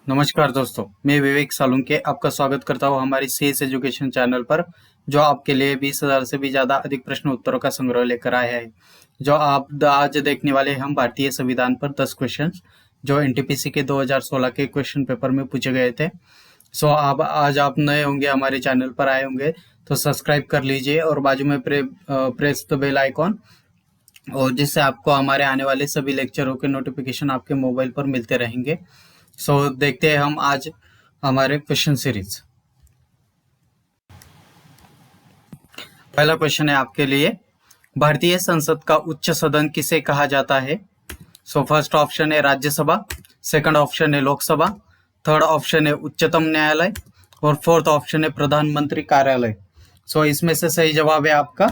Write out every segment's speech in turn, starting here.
नमस्कार दोस्तों, मैं विवेक सालुंके आपका स्वागत करता हूं हमारी सीएस एजुकेशन चैनल पर, जो आपके लिए 20,000 से भी ज़्यादा अधिक प्रश्न उत्तरों का संग्रह लेकर आया है। जो आप आज देखने वाले हैं हम भारतीय संविधान पर 10 क्वेश्चन जो एनटीपीसी के 2016 के क्वेश्चन पेपर में पूछे गए थे। आप आज आप नए होंगे, हमारे चैनल पर आए होंगे तो सब्सक्राइब कर लीजिए और बाजू में प्रेस द बेल आइकॉन, और जिससे आपको हमारे आने वाले सभी लेक्चरों के नोटिफिकेशन आपके मोबाइल पर मिलते रहेंगे। देखते हैं हम आज हमारे क्वेश्चन सीरीज। पहला क्वेश्चन है आपके लिए, भारतीय संसद का उच्च सदन किसे कहा जाता है? फर्स्ट ऑप्शन है राज्यसभा, सेकंड ऑप्शन है लोकसभा, थर्ड ऑप्शन है उच्चतम न्यायालय और फोर्थ ऑप्शन है प्रधानमंत्री कार्यालय। इसमें से सही जवाब है आपका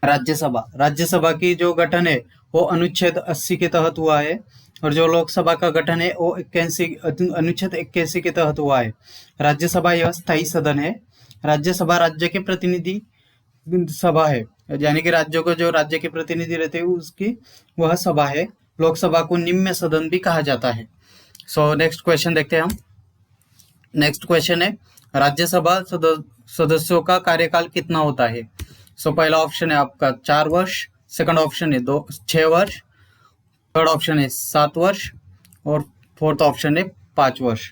राज्यसभा। राज्यसभा की जो गठन है वो अनुच्छेद 80 के तहत हुआ है, और जो लोकसभा का गठन है वो अनुच्छेद 81 के तहत हुआ है। राज्यसभा यह स्थायी सदन है। राज्यसभा राज्य के प्रतिनिधि सभा है, यानी कि राज्यों को जो राज्य के प्रतिनिधि रहते हैं उसकी वह सभा है। लोकसभा को निम्न सदन भी कहा जाता है। नेक्स्ट क्वेश्चन देखते हैं हम। नेक्स्ट क्वेश्चन है, राज्यसभा सदस्यों का कार्यकाल कितना होता है? पहला ऑप्शन है आपका 4 वर्ष, सेकंड ऑप्शन है 6 वर्ष, थर्ड ऑप्शन है 7 वर्ष और फोर्थ ऑप्शन है 5 वर्ष।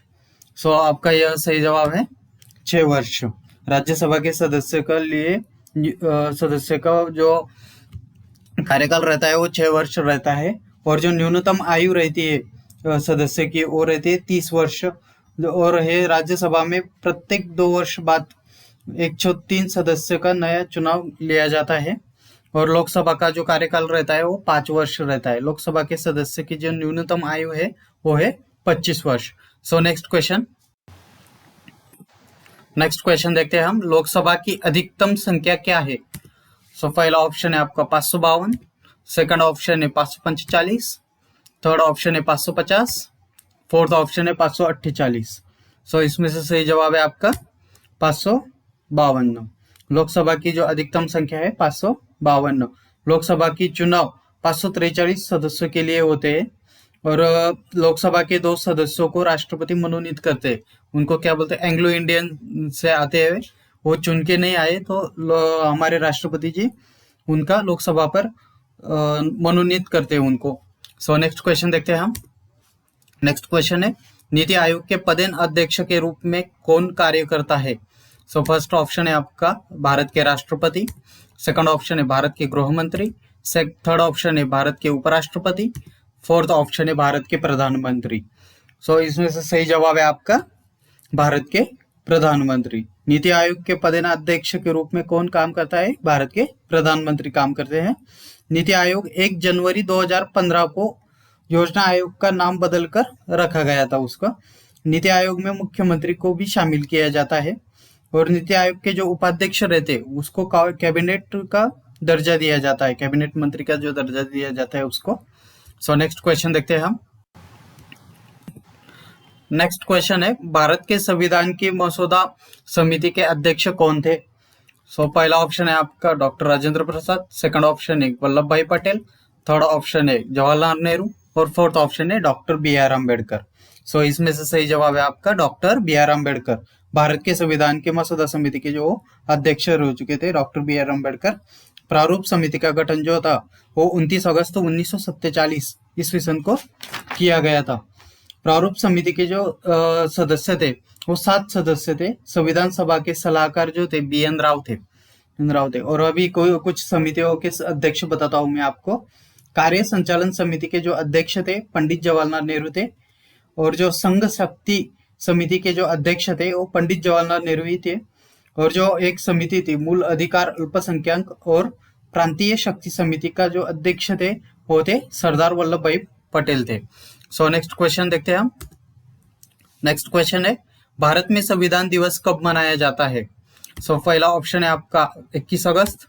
आपका यह सही जवाब है 6 वर्ष। राज्यसभा के सदस्य का जो कार्यकाल रहता है वो 6 वर्ष रहता है, और जो न्यूनतम आयु रहती है सदस्य की वो रहती है 30 वर्ष। और है राज्यसभा में प्रत्येक 2 वर्ष बाद 103 सदस्य का नया चुनाव लिया जाता है, और लोकसभा का जो कार्यकाल रहता है वो 5 वर्ष रहता है। लोकसभा के सदस्य की जो न्यूनतम आयु है वो है 25 वर्ष। नेक्स्ट क्वेश्चन देखते हैं हम। लोकसभा की अधिकतम संख्या क्या है? पहला ऑप्शन है आपका 552, सेकंड ऑप्शन है 545, थर्ड ऑप्शन है 550, फोर्थ ऑप्शन है 548। इसमें से सही जवाब है आपका 552। लोकसभा की जो अधिकतम संख्या है 552। लोकसभा की चुनाव 543 सदस्यों के लिए होते हैं, और लोकसभा के 2 सदस्यों को राष्ट्रपति मनोनीत करते हैं। उनको क्या बोलते हैं, एंग्लो इंडियन से आते हैं, वो चुन के नहीं आए तो हमारे राष्ट्रपति जी उनका लोकसभा पर मनोनीत करते हैं उनको। नेक्स्ट क्वेश्चन देखते हैं हम। नेक्स्ट क्वेश्चन है, नीति आयोग के पदेन अध्यक्ष के रूप में कौन कार्य करता है? फर्स्ट ऑप्शन है आपका भारत के राष्ट्रपति, सेकंड ऑप्शन है भारत के गृह मंत्री, थर्ड ऑप्शन है भारत के उपराष्ट्रपति, फोर्थ ऑप्शन है भारत के प्रधानमंत्री। इसमें से सही जवाब है आपका भारत के प्रधानमंत्री। नीति आयोग के पदेन अध्यक्ष के रूप में कौन काम करता है? भारत के प्रधानमंत्री काम करते हैं। नीति आयोग 1 जनवरी 2015 को योजना आयोग का नाम बदलकर रखा गया था उसका। नीति आयोग में मुख्यमंत्री को भी शामिल किया जाता है, और नीति आयोग के जो उपाध्यक्ष रहते हैं उसको कैबिनेट का दर्जा दिया जाता है, कैबिनेट मंत्री का जो दर्जा दिया जाता है उसको। नेक्स्ट क्वेश्चन देखते हैं हम। नेक्स्ट क्वेश्चन है, भारत के संविधान की मसौदा समिति के अध्यक्ष कौन थे? पहला ऑप्शन है आपका doctor Rajendra Prasad, second option है वल्लभ भाई पटेल, थर्ड ऑप्शन है जवाहरलाल नेहरू और फोर्थ ऑप्शन है डॉक्टर BR अम्बेडकर। इसमें से सही जवाब है आपका डॉक्टर BR अम्बेडकर। भारत के संविधान के मसौदा समिति के जो अध्यक्ष रह चुके थे डॉक्टर BR अम्बेडकर। प्रारूप समिति का गठन जो था वो 29 अगस्त 1947 ईस्वी सन को किया गया था। प्रारूप समिति के जो सदस्य थे वो 7 सदस्य थे। संविधान सभा के सलाहकार जो थे BN राव थे। और अभी कुछ समितियों के अध्यक्ष बताता हूँ मैं आपको। कार्य संचालन समिति के जो अध्यक्ष थे पंडित जवाहरलाल नेहरू थे, और जो संघ शक्ति समिति के जो अध्यक्ष थे वो पंडित जवाहरलाल नेहरू ही थे, और जो एक समिति थी मूल अधिकार अल्पसंख्यक और प्रांतीय शक्ति समिति का जो अध्यक्ष थे वो थे सरदार वल्लभ भाई पटेल थे। नेक्स्ट क्वेश्चन देखते हैं हम। नेक्स्ट क्वेश्चन है, भारत में संविधान दिवस कब मनाया जाता है? पहला ऑप्शन है आपका 21 अगस्त,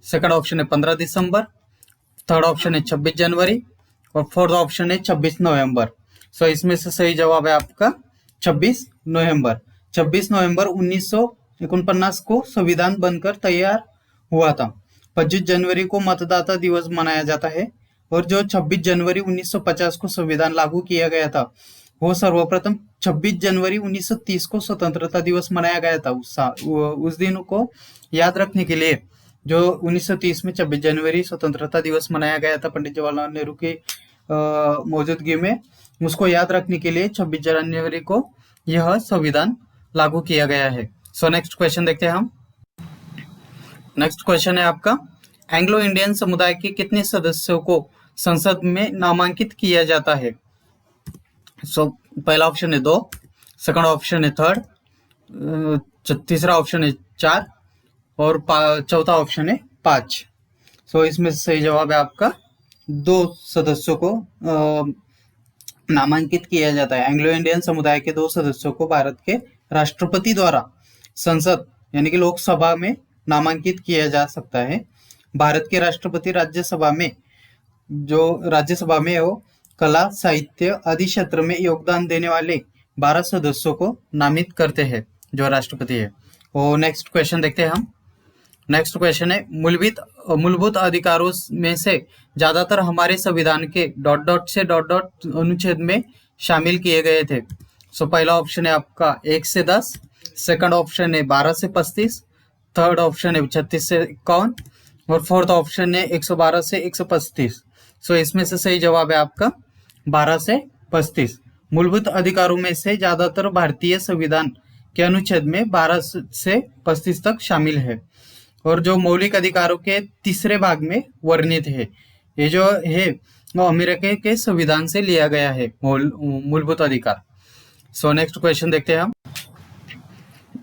सेकंड ऑप्शन है 15 दिसंबर, थर्ड ऑप्शन है 26 जनवरी और फोर्थ ऑप्शन है 26 नवंबर। इसमें से सही जवाब है आपका 26 नवंबर। 26 नवंबर 1949 को संविधान बनकर तैयार हुआ था। 25 जनवरी को मतदाता दिवस मनाया जाता है, और जो 26 जनवरी 1950 को संविधान लागू किया गया था वो सर्वप्रथम 26 जनवरी 1930 को स्वतंत्रता दिवस मनाया गया था। उस दिन को याद रखने के लिए जो 1930 में 26 जनवरी स्वतंत्रता दिवस मनाया गया था पंडित जवाहरलाल नेहरू की मौजूदगी में, उसको याद रखने के लिए 26 जनवरी को यह संविधान लागू किया गया है। सो नेक्स्ट क्वेश्चन देखते हैं हम। नेक्स्ट क्वेश्चन है आपका, एंग्लो इंडियन समुदाय के कितने सदस्यों को संसद में नामांकित किया जाता है? सो पहला ऑप्शन है 2, सेकंड ऑप्शन है 3, तीसरा ऑप्शन है 4 और चौथा ऑप्शन है 5। सो इसमें सही जवाब है आपका 2 सदस्यों को नामांकित किया जाता है। एंग्लो इंडियन समुदाय के 2 सदस्यों को भारत के राष्ट्रपति द्वारा संसद यानी कि लोकसभा में नामांकित किया जा सकता है। भारत के राष्ट्रपति राज्यसभा में वो कला, साहित्य आदि क्षेत्र में योगदान देने वाले 12 सदस्यों को नामित करते हैं जो राष्ट्रपति है। और नेक्स्ट क्वेश्चन देखते हैं हम। नेक्स्ट क्वेश्चन है, मूलभूत अधिकारों में से ज्यादातर हमारे संविधान के ... से ... अनुच्छेद में शामिल किए गए थे। सो पहला ऑप्शन है आपका 1 से 10, सेकंड ऑप्शन है 12 से 35, थर्ड ऑप्शन है 36 से 51 और फोर्थ ऑप्शन है 112 से 135। सो इसमें से सही जवाब है आपका 12 से 35। मूलभूत अधिकारों में से ज्यादातर भारतीय संविधान के अनुच्छेद में 12 से 35 तक शामिल है और जो मौलिक अधिकारों के तीसरे भाग में वर्णित है। ये जो है वो अमेरिका के संविधान से लिया गया है मूलभूत अधिकार। सो नेक्स्ट क्वेश्चन देखते हैं हम।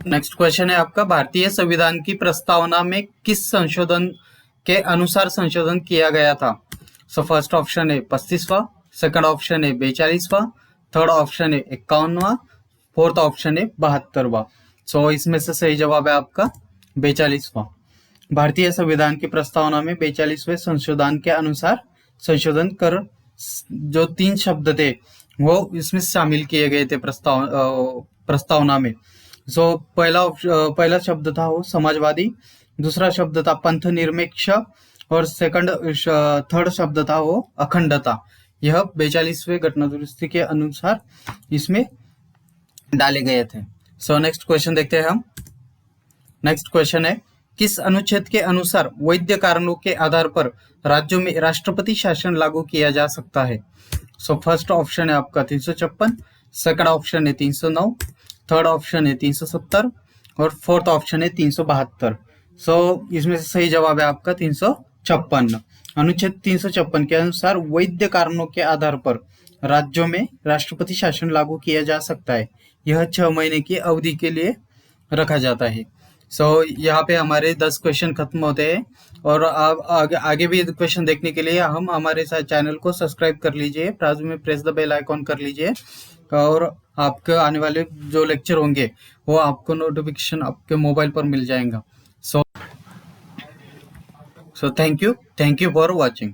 नेक्स्ट क्वेश्चन है आपका, भारतीय संविधान की प्रस्तावना में किस संशोधन के अनुसार संशोधन किया गया था? सो फर्स्ट ऑप्शन है 35वां, सेकंड ऑप्शन है 42वां, थर्ड ऑप्शन है 51वां, फोर्थ ऑप्शन है 72वां। सो इसमें से सही जवाब है आपका 42वां। भारतीय संविधान की प्रस्तावना में 42वें संशोधन के अनुसार संशोधन कर जो 3 शब्द थे वो इसमें शामिल किए गए थे प्रस्तावना में। सो पहला शब्द था वो समाजवादी, दूसरा शब्द था पंथ निरपेक्ष और थर्ड शब्द था वो अखंडता। यह 42वें घटना दुरुस्ती के अनुसार इसमें डाले गए थे। सो नेक्स्ट क्वेश्चन देखते हैं हम। नेक्स्ट क्वेश्चन है, किस अनुच्छेद के अनुसार वैध कारणों के आधार पर राज्यों में राष्ट्रपति शासन लागू किया जा सकता है? सो फर्स्ट ऑप्शन है आपका 356, सेकंड ऑप्शन है 309, थर्ड ऑप्शन है 370 और फोर्थ ऑप्शन है 372। सो इसमें से सही जवाब है आपका 356। अनुच्छेद 356 के अनुसार वैध कारणों के आधार पर राज्यों में राष्ट्रपति शासन लागू किया जा सकता है। यह 6 महीने की अवधि के लिए रखा जाता है। सो यहाँ पे हमारे 10 क्वेश्चन खत्म होते हैं और आप आगे भी क्वेश्चन देखने के लिए हम हमारे साथ चैनल को सब्सक्राइब कर लीजिए, बाजू में प्रेस द बेल आइकॉन कर लीजिए और आपके आने वाले जो लेक्चर होंगे वो आपको नोटिफिकेशन आपके मोबाइल पर मिल जाएगा। So thank you for watching.